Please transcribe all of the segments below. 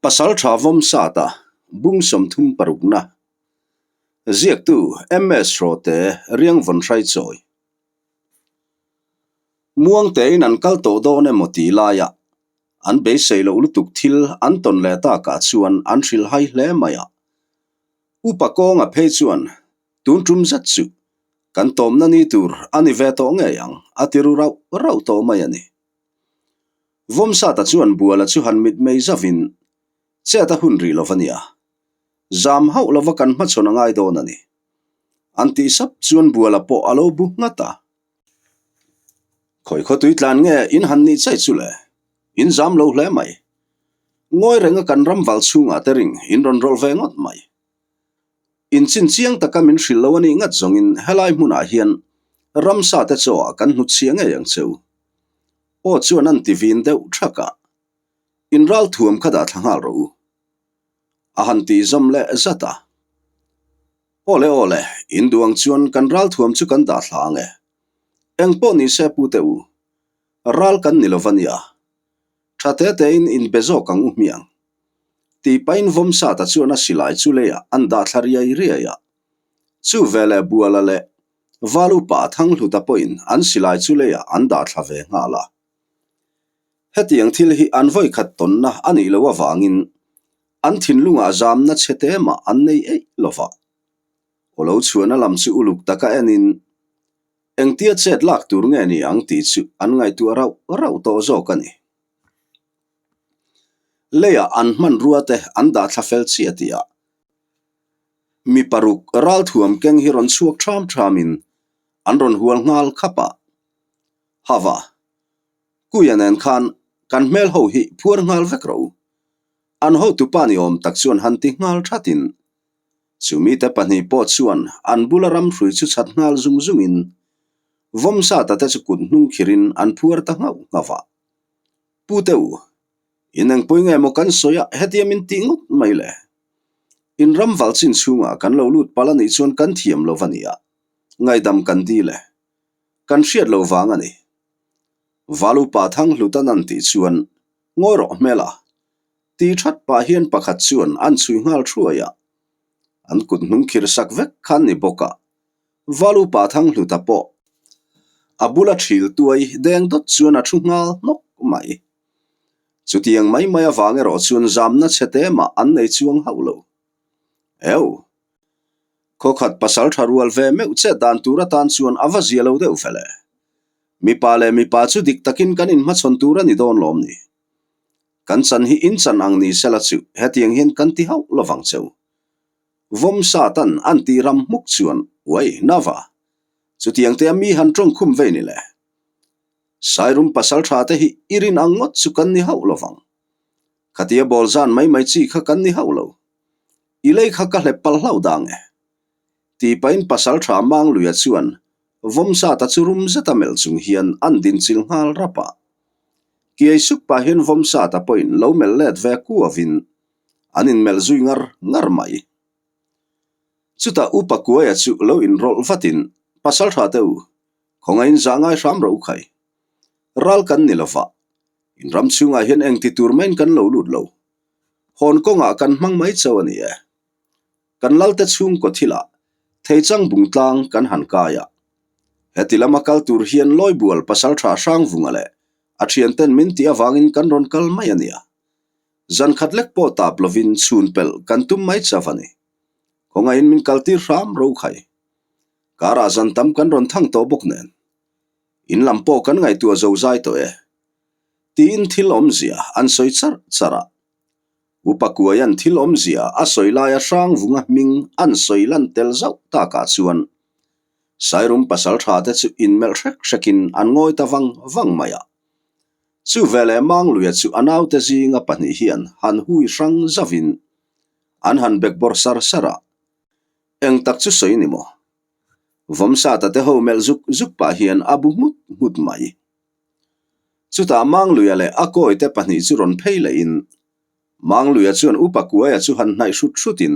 pasal tha vom sa ta bung som thum parukna ziak tu ms rote riang von thai choi muang te in an kal to do ne moti la ya an be seilo lutuk thil an ton le ta ka chuan an thil hai hle maya upa kong a phe chuan tun tum zat chu kan tom na ni tur ani ve to nge yang atiru rau to maya ni vom sa ta chuan buala chu han mit mei zavin che ta hun ri lovania zam hau lova kan ma chona ngai do na ni anti sap chuan buala po alo bu ngata khoi kho tui tlan nge in han ni chai chule in zam lo hle mai ngoi renga kan ram wal chunga tering in ron rol ve ngot mai in chin chiang ta kamin hril lo ani ngat zong in helai hmuna hian ram sa te chaw kan hu chiang e yang cheu o chuan an ti vin deuh thaka in ral thuam khada thangal ro a han ti zom le zata ole in duang chuan kan ral thuam chu kan da thlange eng po ni se pu teu ral kan nilovania thate te in bezo kang umiang ti pain vom sa ta chuan a silai chu le ya an da thlaria ria ya chu vele buala le valu pa thang hluta poin an silai chu le ya an da thlave ngala hetiang thil hi an voi khat ton na ani lo awangin an thin lunga zam na chete ma an nei e lova olo chuana lam chu uluk taka enin engtia chet lak tur nge ni ang ti chu an ngai tu rau to zo kani leya an man ruate an da thlafel chiatia mi paruk ral thuam keng hi ron chuak thamin an ron hual ngal khapa hawa kuyanen khan kan mel ho hi phur ngal vek ro an ho tu pani om tak chuan han ti ngal thatin chumi te pani po chuan an bularam hrui chu chat ngal zungin vom sa ta te chu kun hnung khirin an phuar ta ngau ngawa puteu ineng poinge mo kan soya hetiamin ti ngot maile in ram walchin chunga kan lo lut palani chuan kan thiam lo vania ngai dam kan di le kan hriat lo wang ani valu pa thang hlutan an ti chuan ngoro mela ti that pa hian pakhat chuan an chui ngal thuaya an kut hnung khir sak vek khan ni boka valu pa thang hluta po abula thil tuai deng dot chuan a thu ngal nok mai chutiang mai maya wange ro chuan zamna chete ma an nei chuang haulo eu khokhat pasal tharual ve me uche dan tura tan chuan awazia lo deuh fele mi pa chu dik takin kanin ma chon tura ni don lom ni kan chan hi in chan ang ni sela chu hetiang hin kan ti hau lovang cheu vom satan anti ram muk chuan wai nawa chutiang te mi han tong khum ve ni le sairum pasal tha te hi irin angot chu kan ni hau lovang khatia bolzan mai chi kha kan ni hau lo ilei kha ka hle pal hlau dang e ti pain pasal tha mang luya chuan vom sa ta churum zatamel chung hian an din chil ngal rapa kiai suk pa hian vom sa ta point lo mel let ve ku avin anin mel zui ngar mai chuta upa kuaya chu lo in rol fatin pasal tha teu khongain zangai ram ro khai ral kan nilova in ram chunga hian eng ti tur main kan lo lut lo hon konga kan mang mai chawani e kan lalte chung ko thila theichang bungtlang kan han kaya hetilama kal tur hian loi bual pasal tha sang vungale athian ten min ti awangin kan ron kal mai ania zan khatlek po tap lovin chun pel kan tum mai chawani konga in min kaltir ram ro khai kara zan tam kan ron thang to bok nen in lampo kan ngai tu zo zai to e tin thil omzia an soi chara upakuayan thil omzia a soilaya sang vunga ming an soilan tel zau ta ka chuan sairum pasal tha te chu in mel shekin an ngoi ta wang maya chu vele mang luya chu anau te zinga pani hian han hui sang zavin an han bekbor sara eng tak chu soi ni mo vom sa ta te ho mel zuk pa hian abu mut mai chuta mang luya le akoi te pani chu ron pheile in mang luya chuan upakuaya chu han hnai hrutin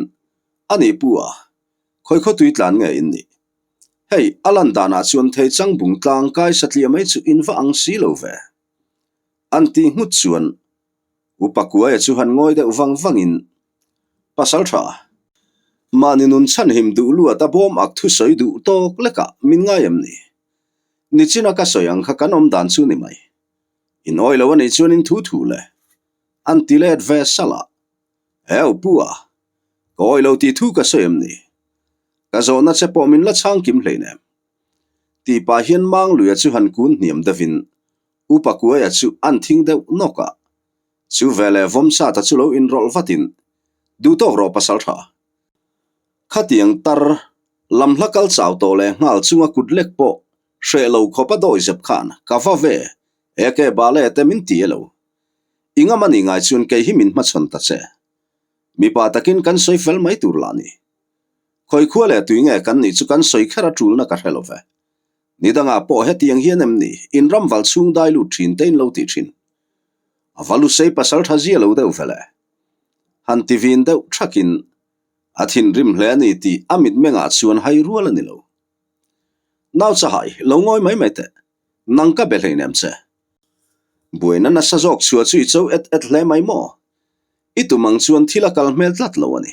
ani puwa khoi kho tui tlan nge in ni hei alan dana chuan theichang bungtlang kai satlia mai chu in va ang si lo ve anti ngut chuan upakua chu han ngoi de wang wangin pasal tha mani nun chan him du lu ata bom ak thu soi du tok leka min ngayam ni china ka soyang kha kanom dan chu ni mai in oilo ani chuan in thu thu le anti le adve sala heu pua ko oilo ti thu ka soyam ni ka zo na che pomin la chang kim hleine ti pa hian mang lu ya chu han kun niam davin upakua ya chu an thing de noka chu vele vom sa ta chu lo in rol vatin du tok ro pasal tha khatiang tar lam hlakal chaw to le ngal chunga kutlek po shelo khopa doi zep khan ka va ve eke bale te min ti elo inga mani ngai chun ke himin ma chon ta che mi pa takin kan soi fel mai tur lani khoi khuale tuinge kan ni chu kan soi khara tul na ka helove ni danga po he tiang hian em ni in ram wal chung dai lu thin tein lo ti thin avalu sei pasal thazi lo deu vele han tivin deu thakin athin rim hle ni ti amit menga chuan hai rual ani lo naw cha hai lo ngoi mai mai te nang ka be hleinem che buena na sa jok chua chui chau et hle mai mo itumang chuan thila kal mel tlat lo ani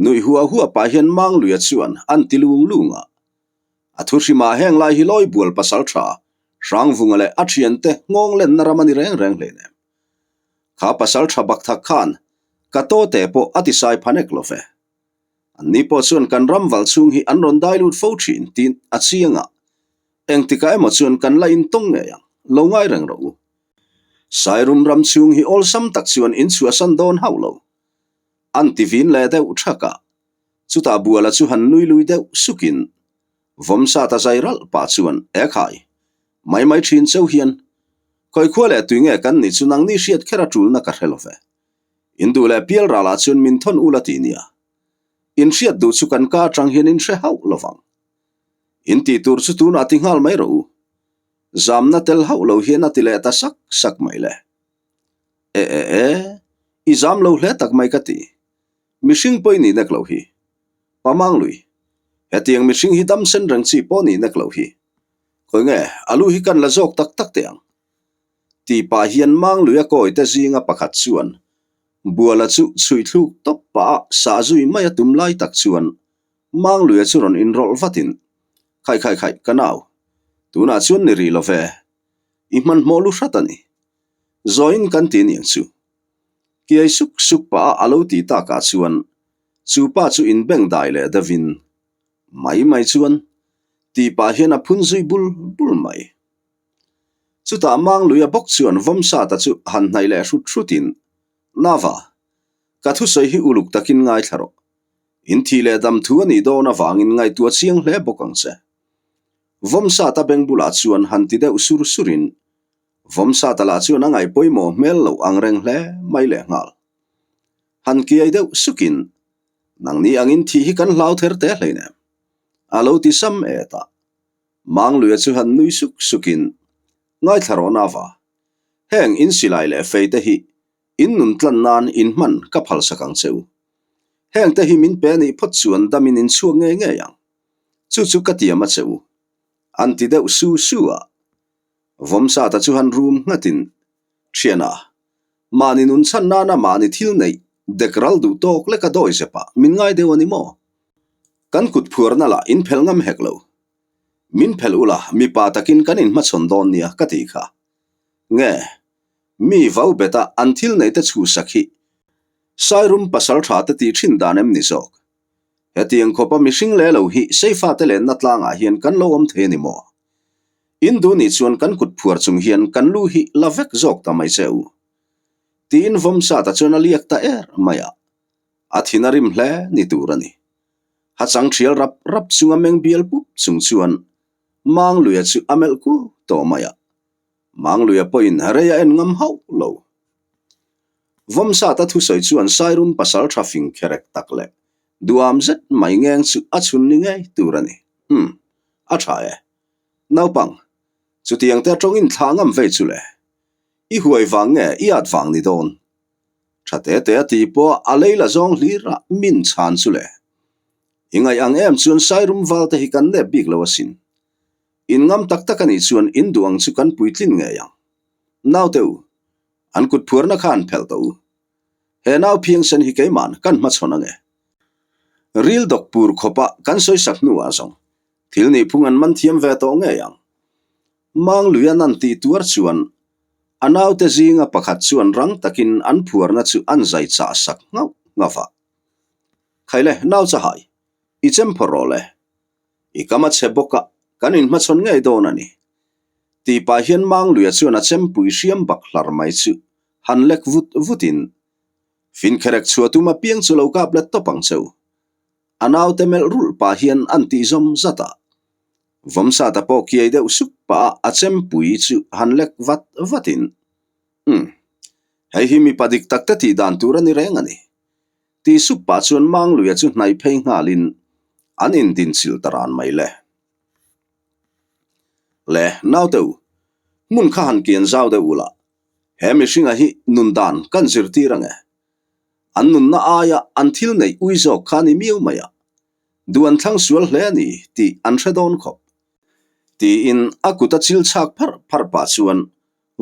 nui hua pa hian mang luya chuan an tilung lunga athushima heng lai hi loi bul pasal tha rang vungale athian te ngong len naramani reng hlene kha pasal tha bak tha khan ka to te po atisai phanek love ani po chuan kan ramwal chung hi anron dailut fo thin tin achianga engtika emo chuan kan la in tong nge yang lo ngai reng ro sairum ram chung hi ol sam tak chuan in chua san don haulo antivin le deu thaka chuta buala chu han nui lui deu sukin vomsa ta zairal pa chuan ekhai mai thin cheu hian khoi khuale tuinge kan ni chunang ni hriat khera tul na ka helove indu le pial rala chun min thon ulati nia in hriat du chu kan ka tang hian in hre hau lovang in ti tur chu tun ati ngal mai ro zamna tel hau lo hian atile ta sak mai le e i zam lo hle tak mai ka ti mishing poi ni nak lo hi pamang lui hetiang mishing hi dam sen rang chi po ni nak lo hi khoi nge alu hi kan la jok tak teang ti pa hian mang luya koi te zinga pakhat chuan buala chu chui thluk top pa sa zui mai atum lai tak chuan mang luya churon in rol vatin khai kanau tuna chuan ni ri love i man molu hratani zoin kan ti niang chu kiai suk pa alo ti ta ka chuan chu pa chu in beng dai le davin mai chuan ti pa hian a phun zui bul mai chuta mang luya bok chuan vomsa ta chu han hnai le hrutin nawa ka thu soi hi uluk takin ngai tharo in thi le dam thu ani do na wangin ngai tua chiang hle bokang che vomsa ta beng bula chuan han ti de usur surin vomsa ta la chuan angai poimo mel lo angreng hle mai le ngal han ki ai de sukin nang ni angin thi hi kan hlau ther te hleine alo ti sam eta mang luya chu han nui sukin ngai tharo nawa heng in silai le feite hi in nun tlan nan in man ka phal sakang cheu heng te hi min pe ni phot chuan damin in chuang nge yang chu ka tiama cheu anti de su a vomsa ta chu han room ngatin thiana mani nun chan na mani thil nei dekral du tok le ka doi sepa min ngai de wani mo kan kut phur na la in phel ngam heklo min phel ula mi pa takin kanin ma chon don nia ka ti kha nge mi vau beta until nei te chu sakhi sairum pasal tha te ti thin danem ni zok hetiang khopa mishing le lo hi seifa te len na tlanga hian kan lo om the ni mo indu ni chuan kan kut phuar chung hian kan lu hi lavek zok ta mai cheu tin vomsa ta chuan aliak ta maya athinarim hle ni turani ha chang thial rap chunga meng bial pup chung chuan mang luya chu amel ku to maya mang luya poin hareya en ngam hau lo vomsa ta thu soi chuan sairum pasal trafing kherek takle duam zet mai ngeng chu achun ni ngai turani a thae naupang chutiang te tong in thlangam ve chule i huai wang nge i at wang ni don thate te ti po aleila zong lira min chan chule ingai ang em chuan sairum walte hi kan ne big lowasin in ngam tak takani chuan in duang chu kan puitlin nge yang naw teu an kut phurna khan phel to he naw phiang sen hi keiman kan ma chhona nge ril dok pur khopa kan soi sak nu asong thil ni phungan man thiam ve to nge yang mang luyan an ti tuar chuan anaw te zinga pakhat chuan rang takin an phurna chu an zai cha sak ngau ngawa khaile naw cha hai ichem phorole ikama cheboka kanin ma chon ngai don ani ti pa hian mang luya chuan a chem pui siam bak hlar mai chu han lek vutin fin kherek chuatuma piang chu lo kap let to pang cheu anaw te mel rul pa hian an ti zom zata vomsa ta po kiai deuh suk pa a chem pui chu han lek vatin hei hi mi padik takte ti dan tur ani reng ani ti sup pa chuan mang luya chu hnai phei ngalin an in din sil taran mai le naw teu mun kha han kian zau de ula he mi singa hi nun dan kan zir ti range an nun na aya an thil nei uizo khani miu maya duan thang sual hle ani ti an hredon khop ti in akuta chil chak phar pa chuan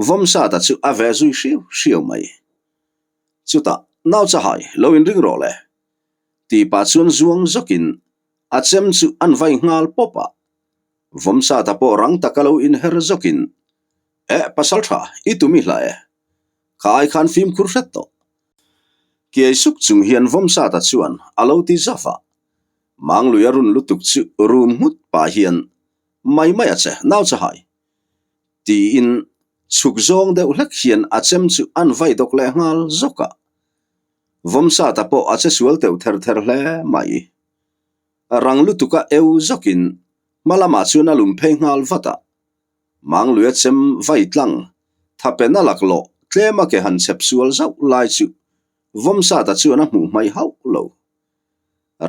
vomsa ta chu ave zui shiu mai chuta naw cha hai lo in ring role ti pa chuan zuang zokin a chem chu an vai ngal popa vomsa ta po rang takalo in her zokin pasal tha itumi hlae khai khan phim khur hret to kiai suk chung hian vomsa ta chuan alo ti zafa mang luyarun lutuk chu rum hut pa hian mai ache naw cha hai ti in chuk zong de ulek hian a chem chu an vai dok le ngal zoka vomsa ta po ache sual teu ther hle mai rang lutuka eu zokin malama chuan alum phei ngal vata mang luya chem vai tlang thapena laklo tlema ke han chep sual zau lai chu vomsa ta chuan a hmu mai hau lo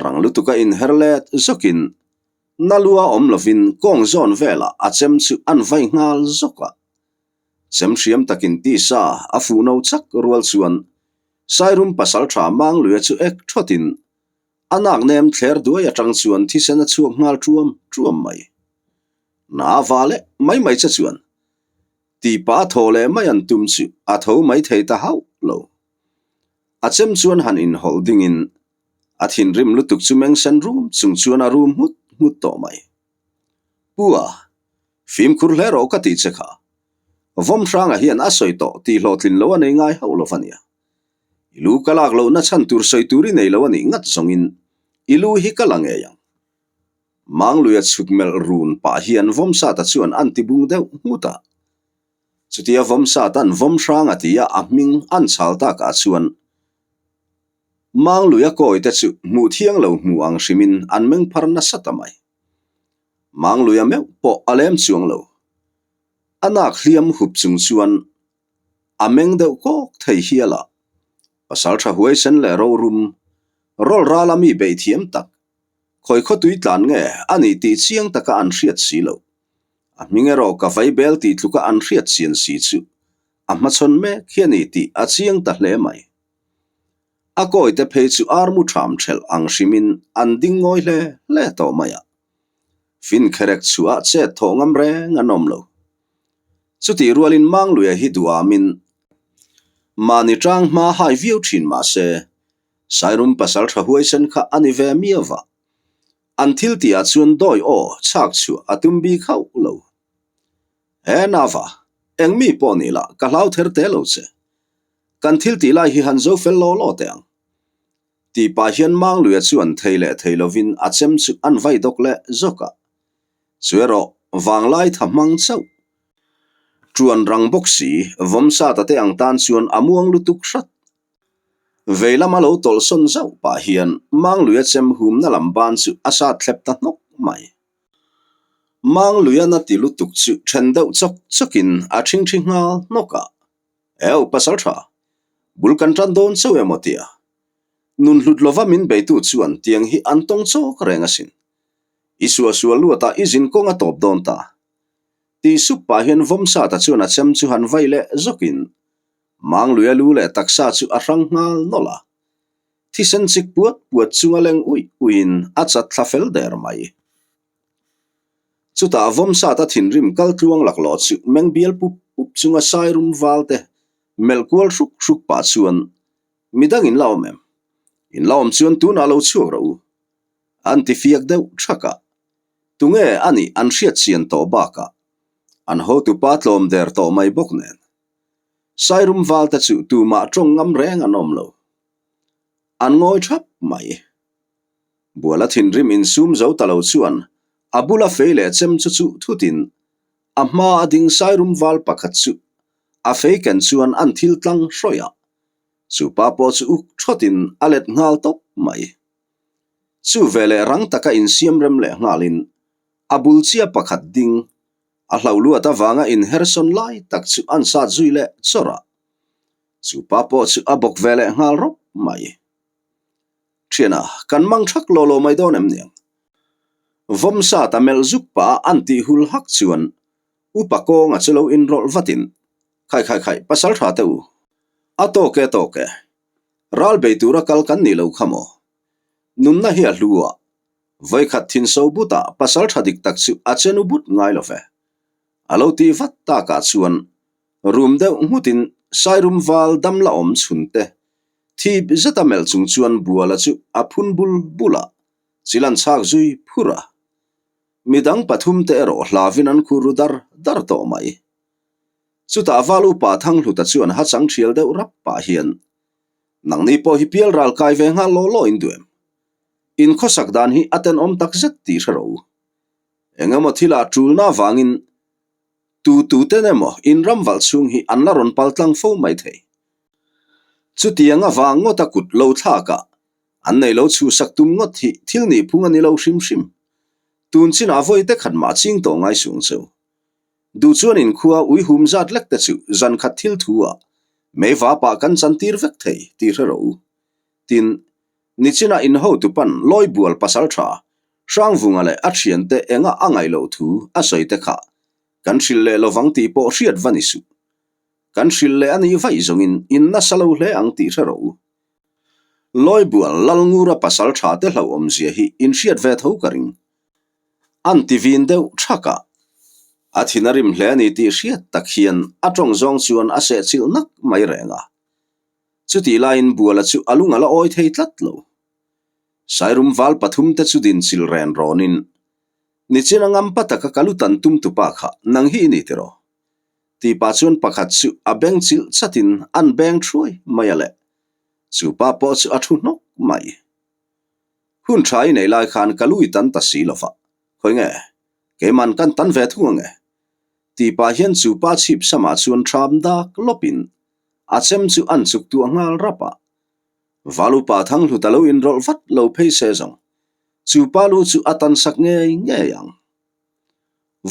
rang lutuka in herlet zokin nalua omlovin kong zon vela a chem chu an vai ngal zoka chem hriam takin ti sa a fu no chak rual chuan sairum pasal tha mang luya chu ek thotin anak nem thler duai atang chuan thisen a chuak ngal tuam mai na vale mai cha chuan ti pa thole mai an tum chu a tho mai thei ta hau lo a chem chuan han in holding in athin rim lutuk chu meng san room chung chuan a room hut to mai puwa phim khur hle ro ka ti chekha vom hranga hian a soi to ti hlotlin lo ani ngai hau lo fania ilu kalak lo na chan tur soi turi nei lo ani ngat zongin ilu hi kalang e yang mang luya chukmel run pa hian vomsa ta chuan anti bung deuh muta chutia vomsa tan vom hranga tia a hming an chalta ka chuan mang luya ko ite chu mu thiang lo mu ang hrimin an meng pharna satamai mang luya me po alem chuang lo anak hliam hup chung chuan ameng deuh ko thei hiala pasal tha huai sen le ro rum rol ralami be thiam tak khoi kho tui tlan nge ani ti chiang taka an hriat si lo a mingero ka vai bel ti tluka an hriat chian si chu a ma chon me khiani ti a chiang ta hle mai a koi te phei chu armu tham thel ang hrimin an ding ngoi le to maya fin kherek chua che thongam re nganom lo chuti rualin mang luya hi duamin mani tang ma hai viu thin ma se sairum pasal tha huai sen kha ani ve miawa until ti a chuan doi o chak chu atum bi khau lo he nawa engmi poni la ka hlau ther te lo che kan thil ti lai hi han zo fel lo teang ti pa hian mang luya chuan theilovin a chem chu an vai dok le zoka chuero wanglai thamang chau chuan rang boxi vomsa ta te ang tan chuan amuang lutuk hrat veilama lo tol son zau pa hian mang luya chem hum na lamban chu asa thlep ta nok mai mang luya na ti lutuk chu thendeu chokin a thing nga noka eu pasal tha bulkan tran don chau emotia nun hlut lova min beitu chuan tiang hi antong chok renga sin isua luata izin konga top don ta ti supa hian vomsa ta chuan a chem chu han vaile zokin mang luya lu le taksa chu a rang ngal nola thisen chik puat chunga leng uin a chat thlafel der mai chuta vomsa ta thin rim kal tluang laklo chu meng bial pup chunga sairum walte melkual ruk pa chuan midang in laom em in laom chuan tu na lo chuak ro anti fiak deuh thaka tunge ani an hriat chian to baka an ho tu pa tlom der to mai bok nen sairum walta chu tu ma tong ngam reng anom lo an ngoi thap mai buala thin rim in sum zo talo chuan abula feile chem chu chu thutin ama ading sairum wal pakhat chu a feiken chuan an thil tlang hroya chu pa po chu uk thotin alet ngal top mai chu vele rang taka in siam rem le ngalin abul chia pakhat ding a hlaulu ata wanga in herson lai tak chu an sa zui le chora chu pa po chu abok vele ngal rop mai thiana kan mang thak lolo mai don em niang vom sa ta mel zuk pa anti hul hak chuan upako nga chelo in rol vatin khai pasal tha teu atoke toke ral beitura kal kan ni lo khamo nun na hi a hlua vai khat thin so buta pasal thadik tak chu achenu but ngai lo fe alo ti vat ta ka chuan rum de mutin sairum wal dam la om chunte thi zatamel chung chuan buala chu aphun bul bula chilan chak zui phura midang pathum te ro hlavin an khuru dar to mai chuta walu pa thang hluta chuan ha chang thial deuh rap pa hian nangni po hi pial ral kai ve nga lo in duem in khosak dan hi aten om tak zet ti tharo engamo thila tulna wangin tu tenemo in ramwal chung hi anlaron paltlang fo mai thei chutianga wango takut lo thaka annei lo chu saktum ngot hi thilni phunga ni lo hrim tun chin avoi te khat ma ching to ngai sung cheu du chuan in khuwa ui hum zat lek te chu zan khat thil thuwa me wa pa kan chan tir vek thei ti ro tin nichina in ho tu pan loi bual pasal tha sang vunga le a thian te enga angai lo thu a soi te kha kan thil le lovang ti po hriat vanisu kan thil le ani vai zongin in na salo hle ang ti ro loi bual lalngura pasal tha te hlo om zia hi in hriat ve tho karing anti vin deuh thaka athinarim hle ani ti hriat tak hian atong zong chuan a se chil nak mai renga chuti lain buala chu alunga la oi thei tlat lo sairum wal pathum te chu din chil ren ronin nichina ngam pataka kalutan tum tu pa kha nang hi ni tero ti pa chuan pakhat chu a beng chil chatin an beng throi mai ale chu pa po chu athu nok mai hun thai nei lai khan kalui tan ta si lofa khoinge keman kan tan ve thunge ti pa hian chu pa chip sama chuan tham dak lopin achem chu an chuk tu ngal rapa walu pa thang hlu talo in rol vat lo phei se zong chu pa lu chu atan sak nge yang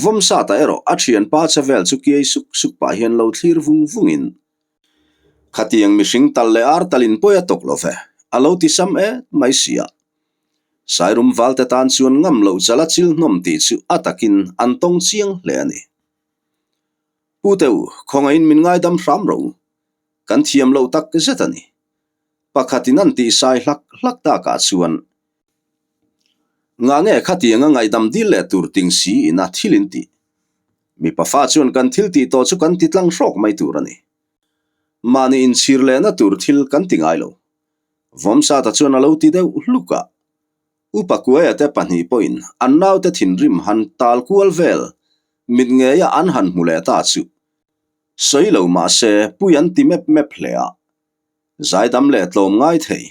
vom sa ta ero achian pa chavel chu ki suk pa hian lo thlir vungin khatiang mi hring tal le ar talin poya tok lo fe alo ti sam e mai sia sairum walte tan chuan ngam lo chala chil nom ti chu atakin antong chiang hle ani puteu khonga in min ngai dam hram ro kan thiam lo tak zetani pakhatin an ti sai hlak ta ka chuan nga nge khatianga ngai dam dil le tur ting si ina thilin ti mi pa fa chuan kan thil ti to chu kan titlang hrok mai tur ani mani in chir le na tur thil kan tingai lo vom sa ta chuan alo ti deuh hluka upakuaya te pani poin annau te thin rim han tal kual vel mit nge ya an han mule ta chu soilo ma se puyan ti mep hlea zaidam le tlom ngai thei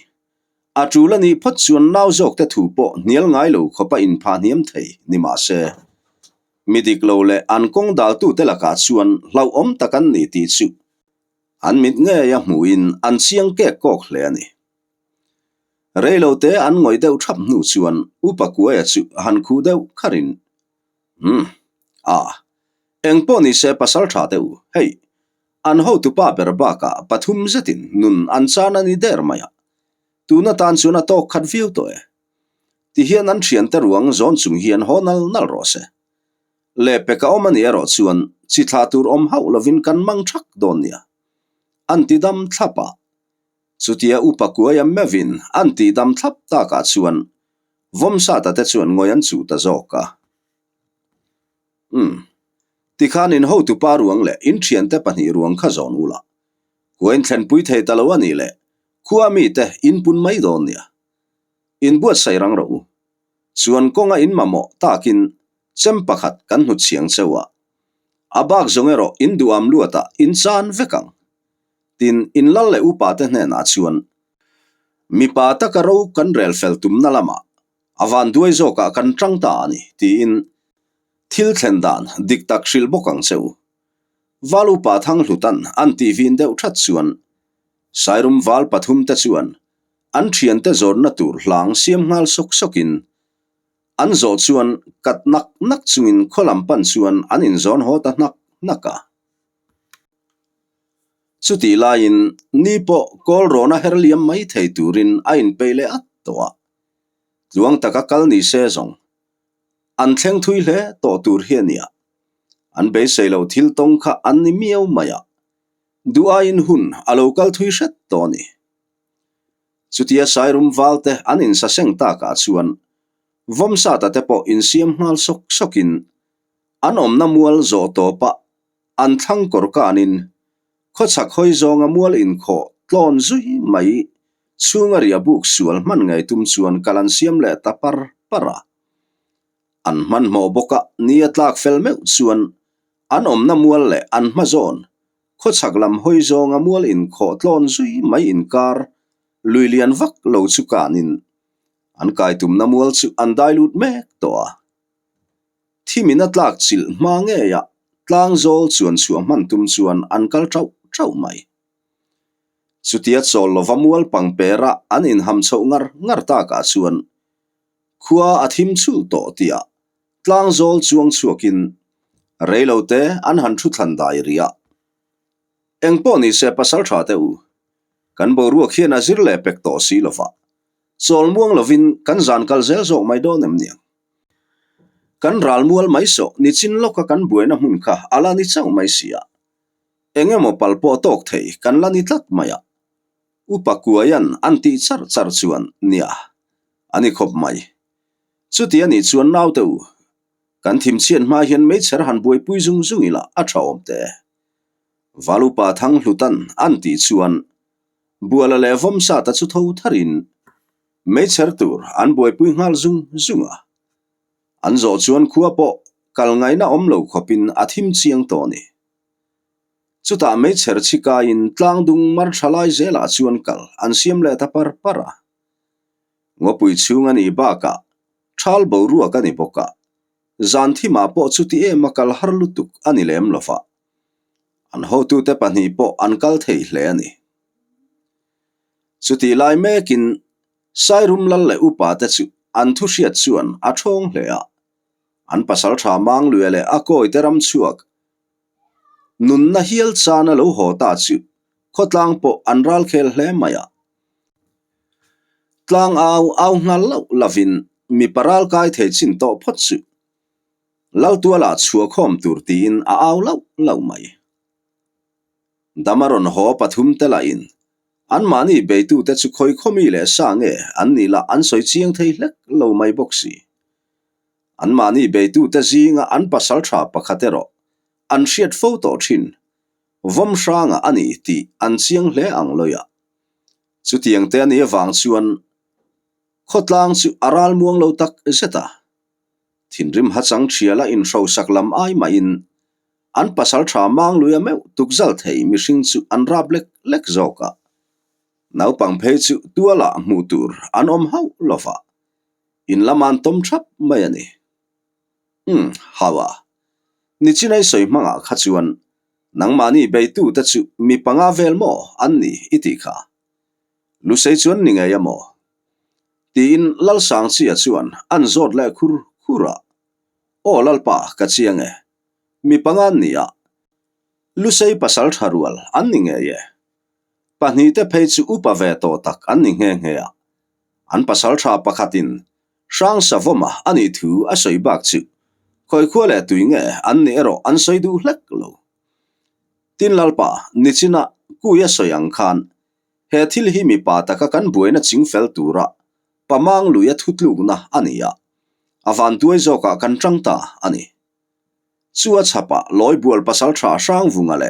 atulani phot chuan nau jok te thu po nial ngai lo khopa in pha niam thei ni ma se midik lo le an kong dal tu te la ka chuan hlau om takan ni ti chu an mit nge ya muin an chiang ke kok hle ani reilo te an ngoi deuh thap nu chuan upakuaya chu han khu deuh kharin engpo ni se pasal tha deuh hei an ho tu pa ber ba ka pathum zetin nun an chana ni der maya tuna tan chuna to khat view to e ti hian an thian te ruang zon chung hian honal nal ro se le peka omani ero chuan chi thla tur om hau lovin kan mang thak don nia anti dam thlapa chutia upakuaya mevin anti dam thlap ta ka chuan vom sa ta te chuan ngoyan chu ta zoka tikhan in ho tu pa ruang le in thian te pani ruang kha zon ula Kuain thlen pui thei talawa ni le khua mi te in pun mai don nia in buat sai rang ro chuan konga in mamo takin chem pakhat kan hu chiang chewa abak zongero in duam luata in chan vekang tin in lal le upa te hne na chuan mi pa ta ka ro kan rel fel tum na lama avan duai zoka kan tang ta ani ti in thil thlen dan dik tak hril bokang cheu valu pa thang hlutan an ti vin deuh that chuan sairum wal pathum te chuan an thian te zor na tur hlang siam ngal sok sokin an zo chuan kat nak chungin kholam pan chuan an in zon ho ta naka chuti lain ni po kol rona herliam mai thei turin a in pele at towa luang taka kal ni se zong an thleng thui hle to tur hiania an be seilo thil tong kha an ni miau maya dua in hun a local thui hret to ni chutia sairum walte an in sa seng ta ka chuan vomsa ta te po in siam hmal sokin an om na mual zo to pa an thang kor kanin khochak hoi zonga mual in kho tlon zui mai chunga ria buk sual man ngai tum chuan kalan siam le tapar para an man mo boka ni atlak fel meu chuan an om na mual le an ma zon khochak lam hoi zonga mual in kho tlon zui mai in kar luilian vak lo chu kanin an kai tum na mual chu an dailut mek to a thimin atlak chil ma nge ya tlang zol chuan chuam man tum chuan an kal trau mai chutia chol lova mual pangpera an in ham chho ngar ta ka chuan khua athim chu to tia tlang zol chuang chuakin reilote an han thu thlan dai ria engpo ni se pasal tha te u kan bo ruak hian a zir le pek to si lova chol muang lovin kan zan kal zel zo mai do nem niang kan ral mual mai so ni chin loka kan buena mun kha ala ni chau mai sia engemo palpo tok thei kan lani tlat maya upakuayan anti char chuan nia ani khop mai chuti ani chuan nau te u kan thim chian ma hian me cher han boi pui zung ila a thawm te valupa thang hlutan anti chuan buala le vom sa ta chu tho tharin me cher tur an boi pui ngal zunga an zo chuan khua po kal ngai na om lo khopin athim chiang to ni chuta me cher chika in tlang dung mar thalai zela chuan kal an siam le ta par para ngopui chunga ni ba ka thal bo ruwa ka ni boka zan thi ma po chuti e makal har lutuk ani lem lofa an ho tu te pani po an kal thei hle ani chuti lai mekin sairum lal le upa te chu an thu hriat chuan a thong hle a an pasal tha mang luele a koi teram chuak nun na hial chana lo ho ta chu khotlang po an ral khel hle maya tlang au ngal lo lavin mi paral kai the chin to phot chu lau tuala chua khom tur tin a au lo mai damaron ho pathum te la in an mani be tu te chu khoi khomi le sange an ni la an soi chiang thei hlek lo mai boxi an mani be tu te zinga an pasal tha pakhatero an hriat photo thin vom shranga ani ti an chiang hle ang loya chutiang te ani wang chuan khotlang chu aral muang lo tak zeta thinrim hachang thiala in ro saklam ai ma in an pasal tha mang luya meu tukzal thei mi hring chu an rap lek zoka nau pang phei chu tuala mutur an om hau lova in laman tom thap mai ani hawa ni chinai soi manga khachuan nangmani be tu ta chu mi panga vel mo an ni iti kha lu sei chuan ni ngai amo tin lal sang chi a chuan an zot le khura o lalpa ka chiange mi panga nia lu sei pasal tharual an ni nge ye pani te phei chu upa ve to tak an ni nge ya an pasal tha pakhatin sang savoma ani thu a soi bak chu khoi khole tuinge an ni ero an soi du hlek lo tin lalpa nichina ku ya soyang khan he thil hi mi pa taka kan buena chingfel tura pamang luya thutluk na ania avan tuai zoka kan tangta ani chuwa chapa loi bual pasal tha sang vungale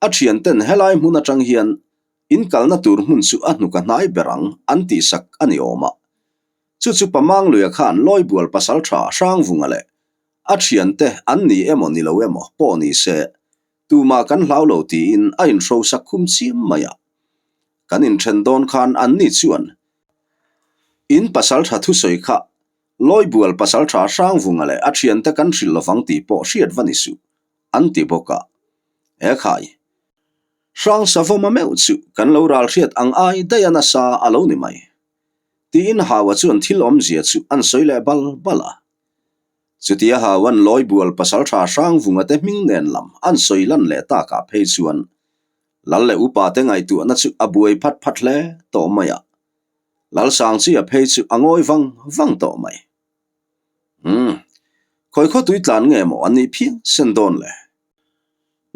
thian ten helai mun atang hian in kalna tur mun chu a hnuka hnai berang an ti sak ani oma chu pamang luya khan loi bual pasal tha sang vungale a thian te an ni emo ni lo emo po ni se tuma kan hlau lo ti in a in ro sak khum chim maya kan in then don khan an ni chuan in pasal tha thu soi kha loi bual pasal tha sang vungale a thian te kan hril lovang ti po hriat vani su an ti boka e khai sang savoma meu chu kan lo ral hriat ang ai dayana sa alo ni mai ti in hawa chuan thil om zia chu an soile bal bala chutia hawan loi bual pasal tha sang vunga te ming nen lam an soilan le ta ka phei chuan lal le upa te ngai tu na chu abuai phat phat le to maya lal sang chi a phei chu angoi wang to mai khoi kho tui tlan nge mo ani phi sen don le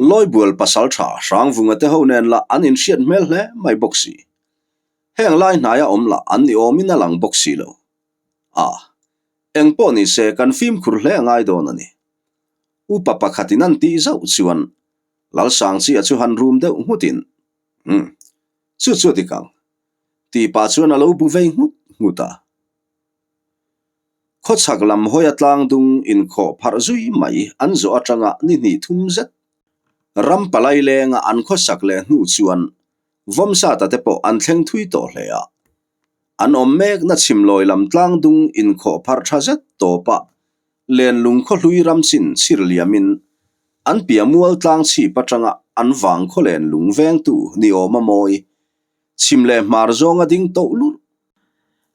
loi bual pasal tha sang vunga te ho nen la an in hriat mel hle mai boxi heng lai hnaya om la an ni omin a lang boxi lo eng po ni se kan film khur hle ngai don ani upa pakhatin an ti zau chuan lal sang chi a chu han room deuh hmutin chu tikang ti pa chuan a lo bu vei nguta kho chak lam hoya tlang dung in kho phar zui mai an zo atanga ni thum zet ram palai lenga an kho sak le hnu chuan vomsa ta te po an thleng thui to hle a an om mek na chim loi lam tlang dung in kho phar tha zet to pa len lung kho hlui ram chin chir liamin an pia mual tlang chi patanga an wang kho len lung veng tu ni oma moi chim le mar zonga ding to lu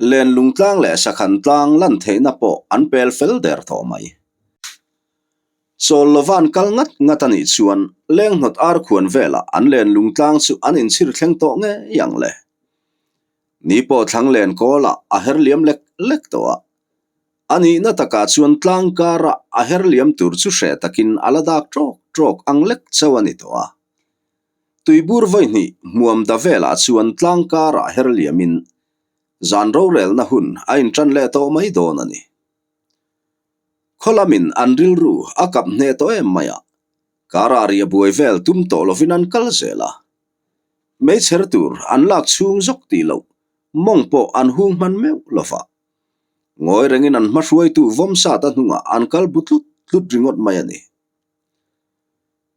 len lung tlang le sakhan tlang lan theina po an pel fel der tho mai chol lovan kal ngat ani chuan leng hnot ar khuan vela an len lung tlang chu an in chir thleng to nge yang le ni po thlang len kola a her liam lek to a ani na taka chuan tlang kara a her liam tur chu hre takin aladak trok ang lek chawani to a tuibur voi ni muam da vela chuan tlang kara her liamin zan ro rel na hun a in tran le to mai don ani kholamin anril ru akap hne to em maya kara ria buai vel tum to lovin an kal zela mei cher tur an lak chung zok ti lo mong po an hung man meu lova ngoi rengin an hruai tu vomsa ta hnunga an kal butlut ringot mai ani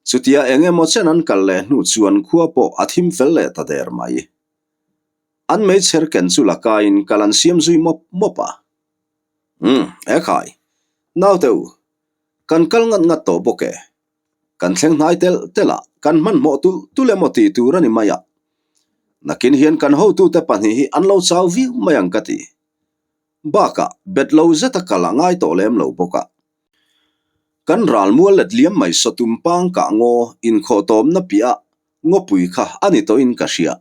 chutia enge mo chen an kal le hnu chuan khua po athim fel le ta der mai an mei cher ken chu laka in kalan siam zui mopa e khai nau teu kan kal ngat to boke kan thleng hnai tela kan man mo tu le mo ti tu rani maya nakin hian kan ho tu te pani hi an lo chaw vi mayang kati baka betlo zeta kalangai to lem lo boka kan ral mual let liam mai sotum pang ka ngo in kho tom na pia ngo pui kha ani to in ka hria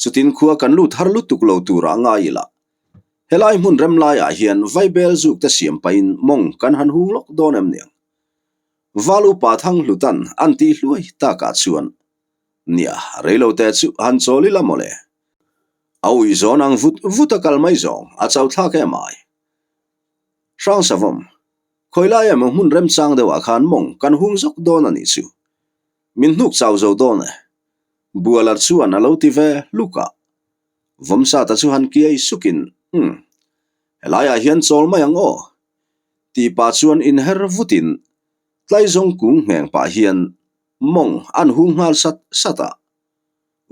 chutin khua kan lu thar lu tuk lo tura nga ila helai mun rem lai a hian vaibel zuk ta siam pain mong kan han hung lok don em niang valu pa thang lutan anti hluai ta ka chuan nia reilo te chu han choli la mole aui zon ang vutakal mai zong a chau thla ke mai sang savom khoilai em mun rem chang dewa khan mong kan hung zok don ani chu min hnuk chau zo don bualar chuan alo ti ve luka vomsa ta chu han ki ai sukin helaya hian chol mai ang o ti pa chuan in her vutin tlai zong kung heng pa hian mong an hung hal sata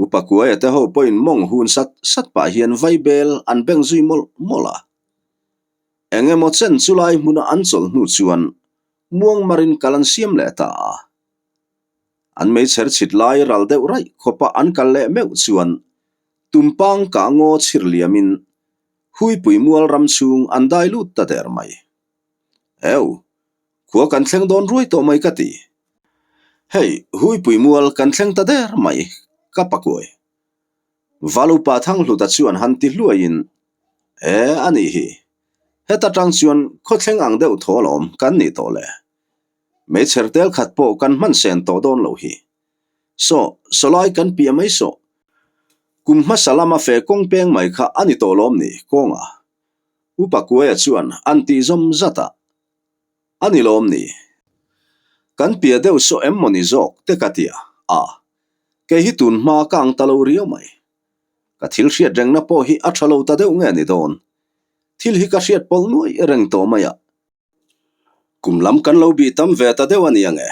upakua te ho point mong hun sat pa hian vaibel an beng zui mola enge mo chen chulai muna an chol hnu chuan muang marin kalan siam le ta an mei cher chit lai ral deuh rai khopa an kal le meu chuan tumpang ka ngo chhir liamin hui pui mual ram chung an dai lut ta der mai khua kan thleng don ruai to mai kati hei hui pui mual kan thleng ta der mai kapakoi valu pa thang hluta chuan han ti hluain ani hi heta tang chuan kho thleng ang deuh tholom kan ni to le mei chertel khat po kan man sen to don lo hi so solai kan pia mai so kumma salama fe kong peng mai kha ani to lom ni konga upakua chuan anti zom zata ani lom ni kan pia deuh so emmoni zok te katia ke hi tun ma kang talo rio mai ka thil hriat reng na po hi a thalo ta deuh nge ni don thil hi ka hriat pol nuai reng to maya kumlam kan lo bi tam ve ta deuh ani ange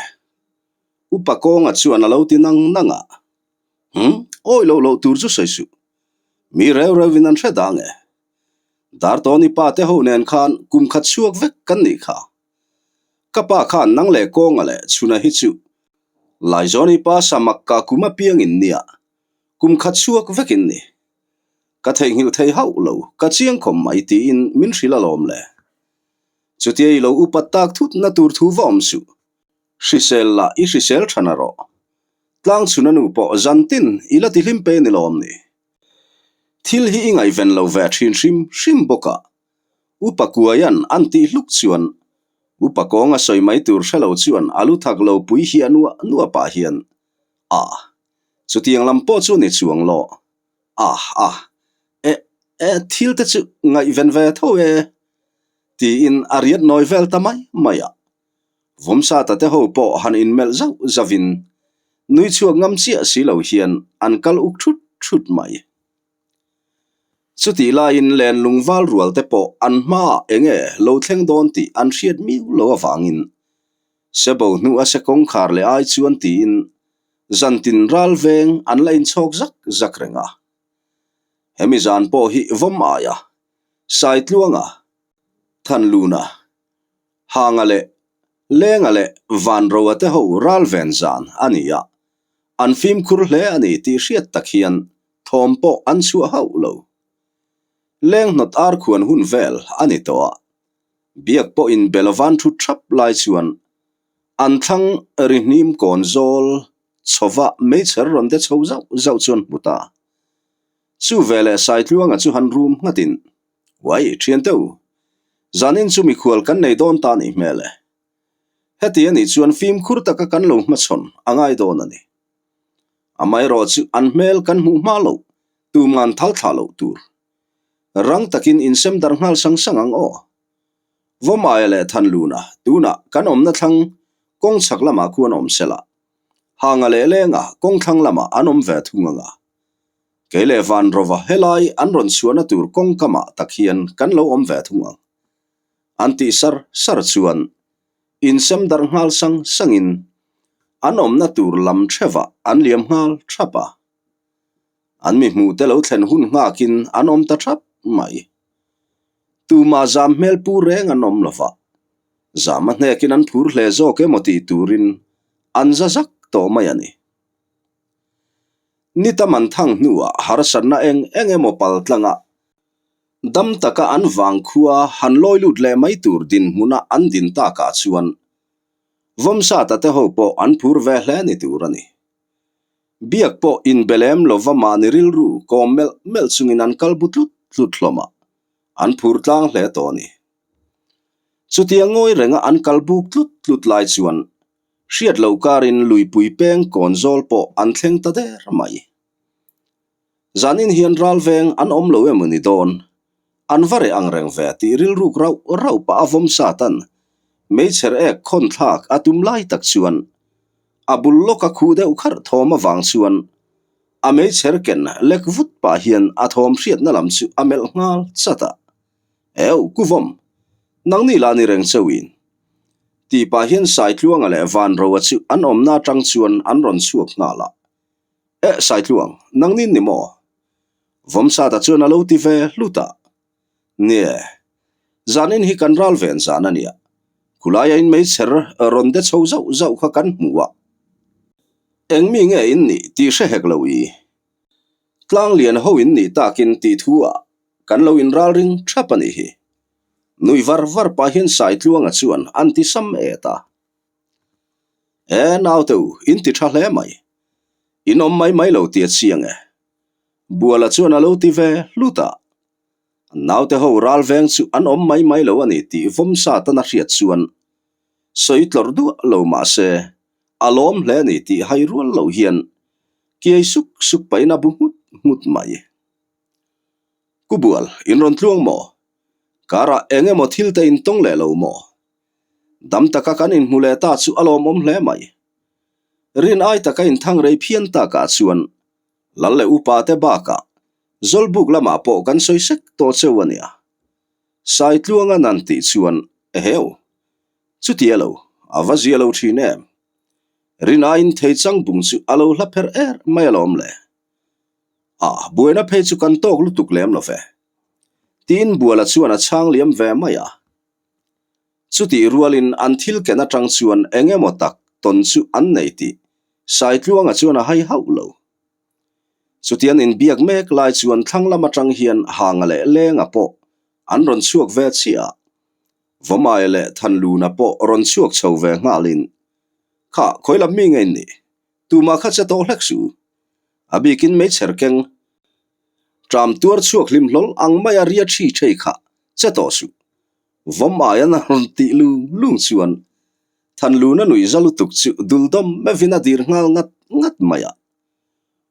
upa konga chuan alo ti nang nanga oi lo tur chu saisu mi rew rewin an hre dange dar to ni pa te ho nen khan kum khat chuak vek kan ni kha kapa khan nang le konga le chuna hi chu lai zoni pa samak ka kuma piang in nia kum khat chuak vekin ni ka thei ngil thei hau lo ka chiang khom mai ti in min hrila lom le chuti lo upat tak thut na tur thu vom su hrisel la i hrisel thanaro tlang chunanu po zantin ila ti hlim pe ni lom ni thil hi ingai ven lo ve thin hrim boka upakuayan anti hluk chuan upakonga soi mai tur hrelo chuan alu thak lo pui hi anua pa hian chutiang lam po chu ni chuang lo thil te chu ngai ven ve tho ti in ariat noi vel tamai maya vomsa ta te ho po han in mel zau zavin nui chuak ngam chia si lo hian an kal uk thut mai chuti la in len lungwal rual te po an ma enge lo thleng don ti an hriat mi lo awangin sebo nu a se kong khar le ai chuan ti in zantin ral veng an lain chok zak renga hemi zan po hi vom aya sai tluanga than luna hangale lengale van rowa te ho ral ven zan ania an fim khur hle ani ti hriat takhian thom po an chu hau lo leng not ar khuan hun vel ani to biak po in belovan thu thap lai chuan an thang rihnim konzol chowa mecher ronde chho zau chuan buta chu vele sai tluanga chu han room ngatin wai thian teu zanin chu mi khual kan nei don ta ni mele heti ani chuan film khur taka kan lo ma chon angai don ani amai ro chu an mel kan mu ma lo tu man thal thalo tur rang takin insem dar ngal sang ang o vomai le than luna tuna kan om na thang kong chak lama kuan om sela hanga le lenga kong thang lama anom ve thunganga kele van rova helai anron chuana tur kong kama takhian kan lo om ve thungang anti sar chuan insem dar ngal sangin anom na tur lam threwa an liam ngal thapa an mi mu te lo thlen hun nga kin anom ta thap mai tu ma zam mel pu reng anom lova zama hne kin an phur hle zo ke moti turin an zazak to mai ani nitaman thang nuwa harsanna enge mopal tlanga dam taka an wang khua han loi lut le mai tur din muna an din ta ka chuan vomsa ta te ho po an phur ve hle ni turani biak po in belem lova maniril ru komel mel chungin an kalbutlut hloma an phur tlang hle to ni chutiangoi renga an kalbuk tlut lai chuan hriat lo karin lui pui peng konzol po an thleng ta der mai zanin hian ral veng an om lo emani don an vare ang reng ve ti ril ruk rau pa avom satan meicher ek khon thak atum lai tak chuan abul loka khu de ukhar thoma wang chuan a meicher ken lek vut pa hian a thom hriat na lam chu amel ngal chata kuvom nang ni la ni reng chawin ti pa hian sai tluang ale van ro chu an om na tang chuan an ron chuak ngala sai tluang nang nin ni mo vomsa ta chuan alo ti ve luta ne zanin hi kan ral ven zan ania kulaya in meicher ronde chho zau kha kan muwa engmi nge in ni ti hre hek lo i tlang lian ho in ni takin ti thua kan lo in ral ring thapani hi nui var pa hian sai tluanga chuan anti sam eta naw teu in ti tha hle mai in om mai lo ti chiang buala chuan alo ti ve luta naw te ho ral veng chu an om mai lo ani ti vomsa ta na hriat chuan soitlor du lo ma se alom hle ni ti hai rual lo hian kiai suk paina bu mut mai kubual in ron tluang mo kara enge mo thil te in tong le lo mo dam taka kan in mule ta chu alom om hle mai rin ai taka in thang rei phian ta ka chuan lalle upa te ba ka zolbuk lama po kan soisek to chewania sai tluanga nan ti chuan eheu chutielo avazielo thine rin ai in thei chang bung chu alo hlaper mayalom le buena phe chu kan tok lutuk lem lo fe tin buala chuan a chang liam ve maya chuti rualin an thil kena tang chuan engemaw tak ton chu an nei ti sai tluanga chuan a hai hau lo chutian in biak mek lai chuan thlanglam atang hian hangale lenga po an ron chuak ve chia vomai le thanluna po ron chuak chho ve ngalin kha khoilam mi ngai ni tuma kha cha to hleksu abikin me cherkeng tram tur chuak lim hlol ang maya ria thi thei kha cha to su vomai an ron ti lu lung chuan thanluna nui zalu tuk chu duldom me vina dir ngal ngat maya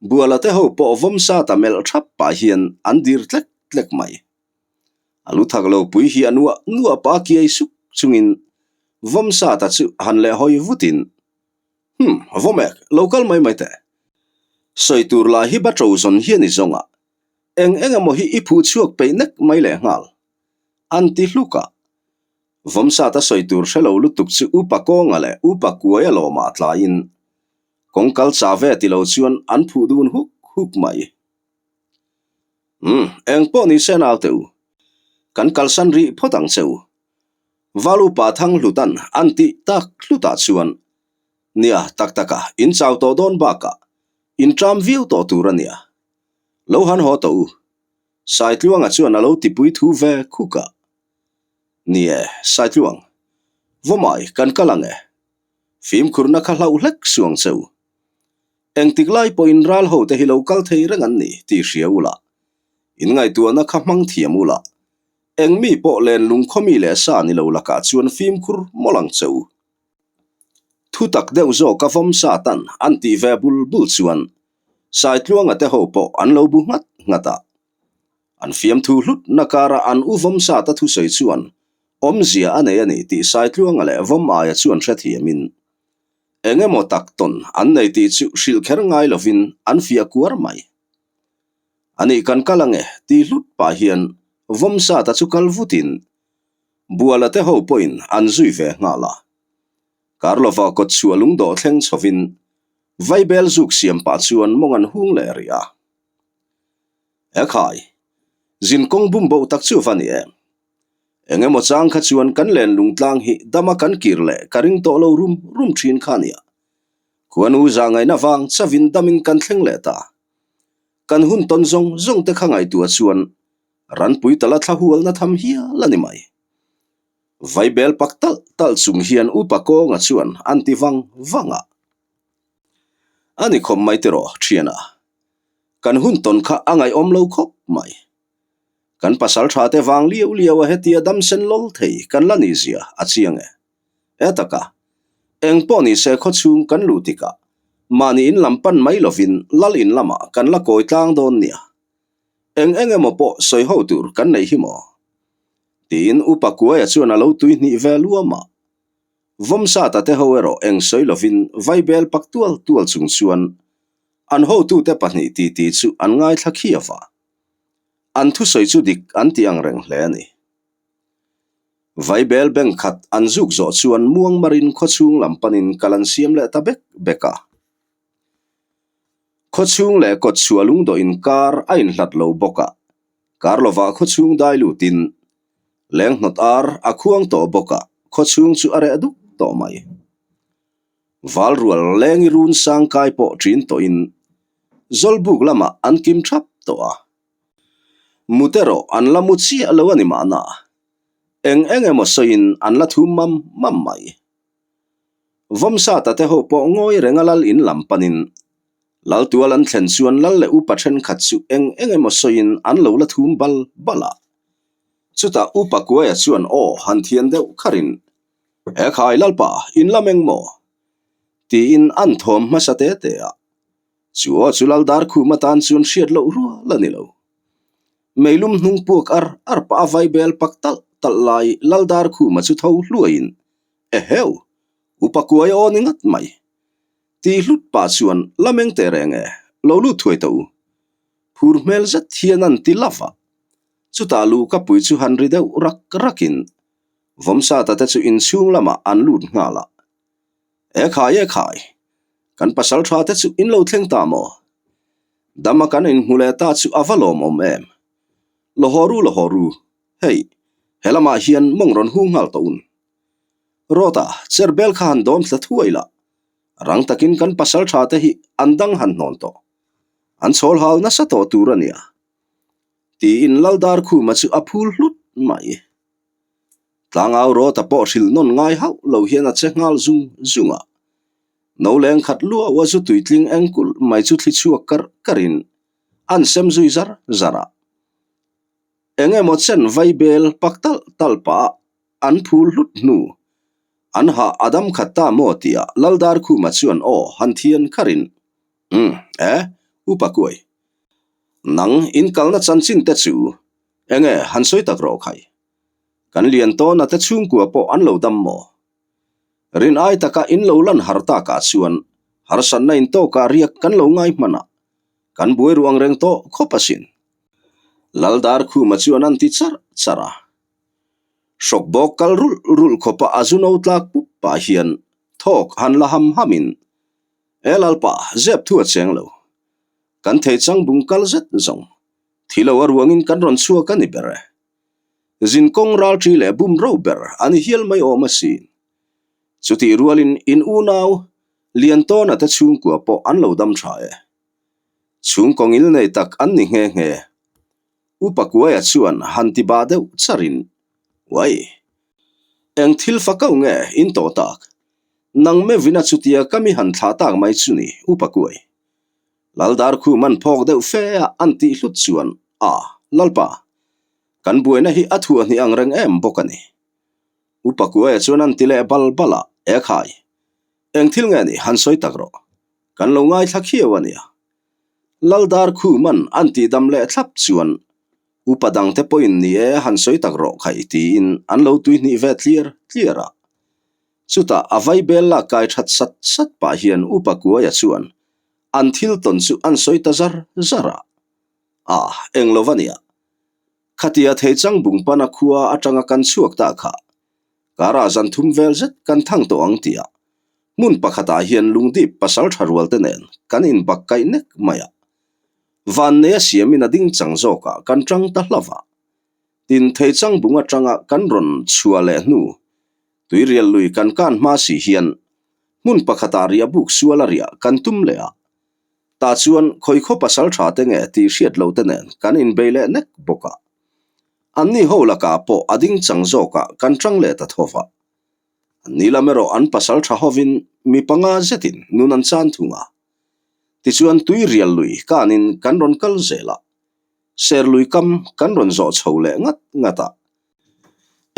buala te ho po vomsa ta mel thap pa hian an dir tlek mai alu thaklo pui hi nuwa pa ki ai suk chungin vomsa ta chu hanle hoi vutin vomek local mai te soitur la hi ba trozon hian i zonga emo hi ipu chuak pe nek mai le ngal anti hluka vomsa ta soitur shelo lutuk chu upa konga le upa kuaya lo ma tla in kongkal chave ti lo chuan an phu dun huk mai eng po ni senal teu kan kalsan ri photang cheu valu pa thang hlutan anti tak hluta chuan nia taka in chau to don baka in tram view to turania lo han ho to sai tluanga chuan alo ti pui thu ve khuka nie sai tluang vomai kan kalange phim khurna kha hlau hlek suang cheu eng tiklai po in ral ho te hi local thei rang an ni ti hriaula in ngai tuana kha mang thiamula eng mi po len lung khomi le sa ni lo laka chuan phim khur molang cheu thu tak deuh zo ka vom sa tan anti ve bul chuan sai tluanga te ho po an lo bu ngata an fiam thu hlut nakara an u vom sa ta thu sei chuan omzia ani ti sai tluanga le vom aya chuan thra thiamin engemaw tak ton an nei ti chu hril kher ngai lovin an fia kuar mai ani kan kalange ti hlut pa hian vomsa ta chu kalvutin buala te ho poin an zui ve ngala karlova kot chualung do thleng chovin vaibel zuk siam pa chuan mongan hung le ria ekhai zin kong bum bo tak chu vani engemaw chang kha chuan kan len lungtlang hi dama kan kirle karing to lo rum thin khania kuanu zangai na wang chavin damin kan thleng le ta kan hun ton zong te khangai tu chuan ran pui tala thlahual na tham hi lani mai vaibel paktal tal chung hian upa ko nga chuan anti wanga ani khom mai te ro thiana kan hun ton kha angai om lo khop mai kan pasal tha te wang liu hetia dam sen lol thei kan lani zia achiang etaka eng poni se kho chung kan lutika mani in lampan mai lovin lalin lama kan la koi tlang don nia emo po soi ho tur kan nei hi mo tin upa kuaya chuan alo tui ni veluama vomsa ta te hoero eng soi lovin vaibel paktual tual chung chuan an ho tu te pahni ti chu an ngai thakhiawa an thu soi chu dik an tiang reng hle ani vaibel beng khat an zuk zo chuan muang marin kho chung lampanin kalan siam le ta beka kho chung le kot chualung do in kar ain hlat lo boka karlova kho chung dai lutin leng hnot ar akhuang to boka kho chung chu are adu to mai valrual leng run sang kai po trin to in zolbuk lama an kim thap to a mutero an lamu chi alawani mana emo soin an la thu mam mai vomsa ta te ho po ngoi rengalal in lampanin lal tualan thlen chuan lal le upa then khat chu emo soin an lo la thum bala chuta upa kuaya chuan han thian deuh kharin khai lalpa in lameng mo ti in an thom masate te a chu lal dar khu matan chuan hriat lo ru lani lo meilum hnung puk ar pa vaibel paktal talai laldar khu ma chu tho hluain eheu upa kuaya oningat mai ti hlut pa chuan lameng te renge lo lu thuai to phur mel zat hian an ti lava chuta lu ka pui chu han ri deuh rak rakin vomsa ta te chu in chung lama an lut ngala e khai kan pasal tha te chu in lo thleng ta mo dama kan in hule ta chu avalom om em lohoru hei helama hian mongron hu ngal to un rota cherbel khan dom thla thuaila rang takin kan pasal tha te hi andang han non to an chol hal na sa to turania ti in laldar khu ma chu aphul hlut mai tlangau rota po sil non ngai hau lo hian a chengal zunga no leng khat lua wa chu tuitling engkul mai chu thli chu karin an sem zui zara enge mo chen vaibel paktal talpa an phul hlut nu an ha adam khatta motia laldar khu ma chuan o han thian kharin upakoi nang in kalna chanchin te chu enge han soi tak ro khai kan lian to na te chung ku po an lo dam mo rin ai taka in lo lan harta ka chuan harsan na in to ka riak kan lo ngai mana kan buai ruang reng to khopasin laldar khu ma chuan an ti chara shok bok kal rul khopa azuno tlak pu pa hian thok han la hamin elalpa zep thu cheng lo kan thei chang bung kal zet zong thilo ruangin kan ron chua kan ibere zin kong ral tri le bum ro ber ani hial mai o masin chuti rualin in unaw lian to na ta chung ku po an lo dam tha e chung kongil nei tak an ni nge upakua chuan hanti ba deuh charin wai eng thil fakau nge in to tak nang me vina chutia kami han thla tak mai chuni upakuai laldar khu man phok deuh fe anti hlut chuan lalpa kan buena hi athua ni angreng em bokani upakua chuan an tile bala e khai eng thil nge ni han soi tak ro kan lo ngai thakhiawania laldar khu man anti dam le thlap chuan upadang te point ni e han soi tak ro khai ti in an lo tui ni ve cleara chuta avai bella kai that sat pa hian upakua ya chuan an thil ton chu an soi ta zara eng lovania khatia theichang bung pana khua atanga kan chuak ta kha kara zan thum vel zet kan thang to ang tia mun pakhata hian lungdi pasal tharwal te nen kan in bakkai nek maya van ne siamin ading changzoka kan tang ta hlava tin theichang bunga tanga kan ron chuale nu tuirial lui kan ma si hian mun pakhata ria buk sualaria kan tum lea ta chuan khoi kho pasal tha te nge ti hriat lo te nen kan in beile nek boka anni holaka po ading changzoka kan tang le ta thova nilamero an pasal tha hovin mi panga zetin nunan chan thunga ti chuan tui rial lui kanin kan ron kal zela ser lui kam kan ron zo chhole ngata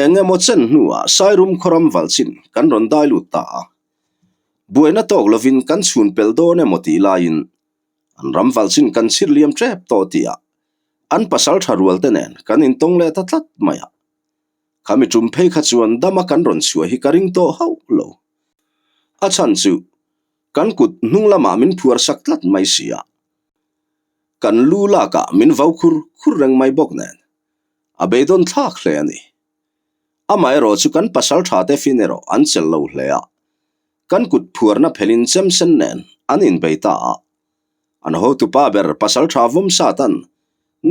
enge mo chen nuwa sairum khoram walchin kan ron dailu ta buena tok lovin kan chhun peldo ne moti lain an ram walchin kan sirliam trap to tia an pasal tharual tenen kan in tong le ta tlat maya kami tum phei kha chuan dama kan ron chua hi karing to hau lo achan chu kan kut nunglama min phuar saklat mai sia kan lula ka min vaukhur khurreng mai bok nen abeidon thak hle ani amai ro chu kan pasal tha te finero an chel lo hlea kan kut phuar na phelin chamsen nen anin beita an ho tu pa ber pasal tha vom satan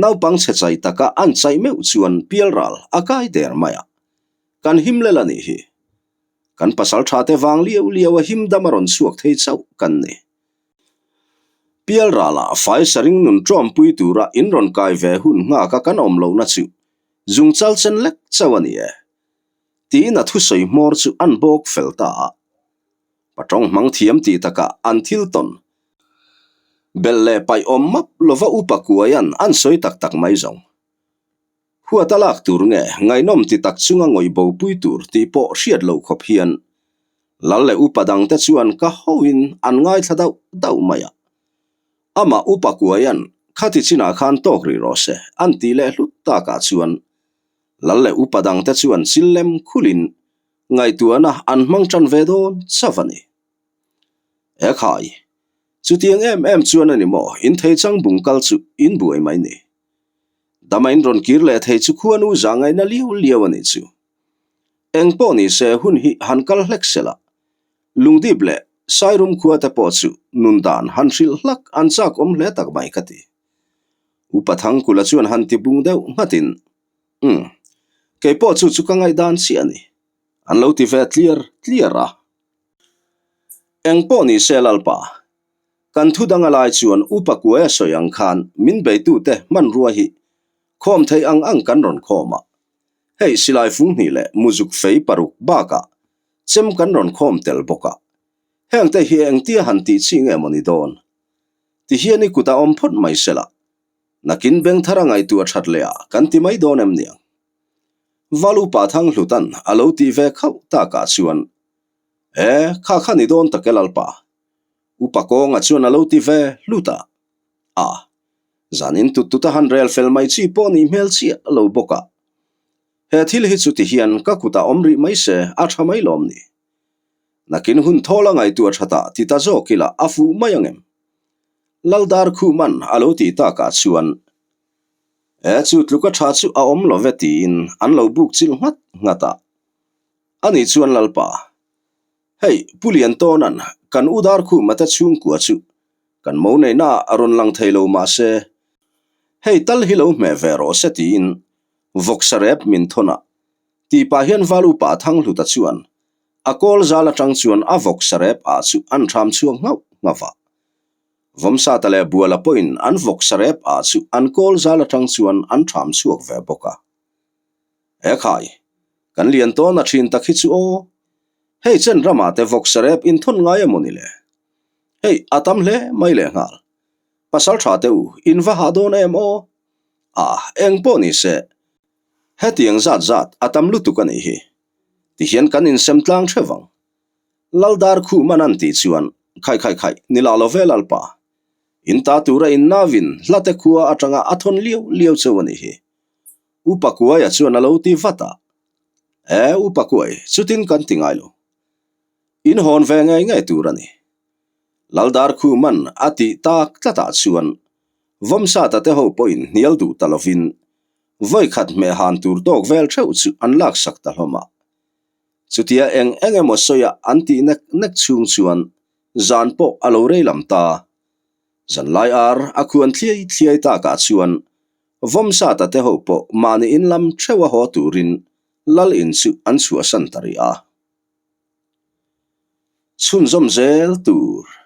nau pang chechai taka an chai meu chuan pialral akai der maya kan himlelani hi kan pasal tha te wang liu him damaron suak thei chau kan ni pialrala fai saring nun trom pui tura inron kai ve hun nga ka kan om lo na chu zung chal chen lek chawani e ti na thu soi mor chu an bok felta patong mang thiam ti taka an thil ton belle pai om map lova upakuayan an soi tak mai zong huwa talak tur nge ngai nom ti tak chunga ngoi bo pui tur ti po hriat lo khop hian lalle upadang te chuan ka hoin an ngai thadau dau maya ama upakuayan khati china khan tok ri ro se an ti le hlut ta ka chuan lalle upadang te chuan sillem khulin ngai tuana an mang chan vedon chavani e khai chu tiang em chuan ani mo in thei chang bungkal chu in buai mai ni damain ron kir le thei chu khuanu zangai na liu ani chu eng po ni se hun hi hankal hleksela lungdip le sairum khuata po chu nundan hanril hlak anchak hle tak mai khati upathang kula chuan han ti bung deuh ngatin ke po chu kangai dan si ani an lo ti ve clear a eng po ni se lalpa kan thu danga lai chuan upakua soyang khan min be tu te man ruwa hi khom thei ang kan ron khoma hei silai fung ni le muzuk fei paruk baka chem kan ron khom tel boka heng te hi eng tia han ti chi nge moni don ti hiani kuta om phot mai sela nakin beng tharangai tu thath le a kan ti mai don em niang valu pa thang hlutan alo ti ve khau ta ka chuan kha ni don takelal pa upakong a chuan alo ti ve luta zanin tuta han rel fel mai chi po ni mel chi alo boka he thil hi chu ti hian ka kuta omri mai se a tha mai lom ni nakin hun thola ngai tu thata ti ta zo kila afu mayangem laldar khu man alo ti ta ka chuan chu tluka tha chu a om lo veti in an lo buk chil ngata ani chuan lalpa hei pulian tonan kan udar khu mata chung ku chu kan mo nei na aron lang thailo ma se hei tal hilo me vero setin voksarep min thona ti pa hian valu pa thang hluta chuan akol zala tang chuan a voksarep a chu an tham chuang ngawa vomsa tale buala point an voksarep a chu an kol zala tang chuan an tham chuak ve boka khai kan lian to na thin takhi chu o hei chen rama te voksarep in thon ngai amoni le hei atam le mai le ngal pasal tha teu in va ha don em o eng po ni se hetiang zat atam lutu kan hi ti hian kan in sem tlang thewang laldar khu manan ti chuan khai nila lo velal pa in ta tura in navin hlate khuwa atanga athon liu chawani hi upakua ya chuan alo ti vata upakuai chutin kan tingai lo in hon ve ngai turani laldar khu man ati tak tlata chuan vomsa ta te ho point nial du talovin voi khat me han tur tok vel theu chu an lak sak ta hloma chutia emo soya anti nek chung chuan zan po alo rei lam ta zan lai ar akuan thliai ta ka chuan vomsa ta te ho po mani in lam thewa ho turin lal in chu an chua san tari a chun zom zel tur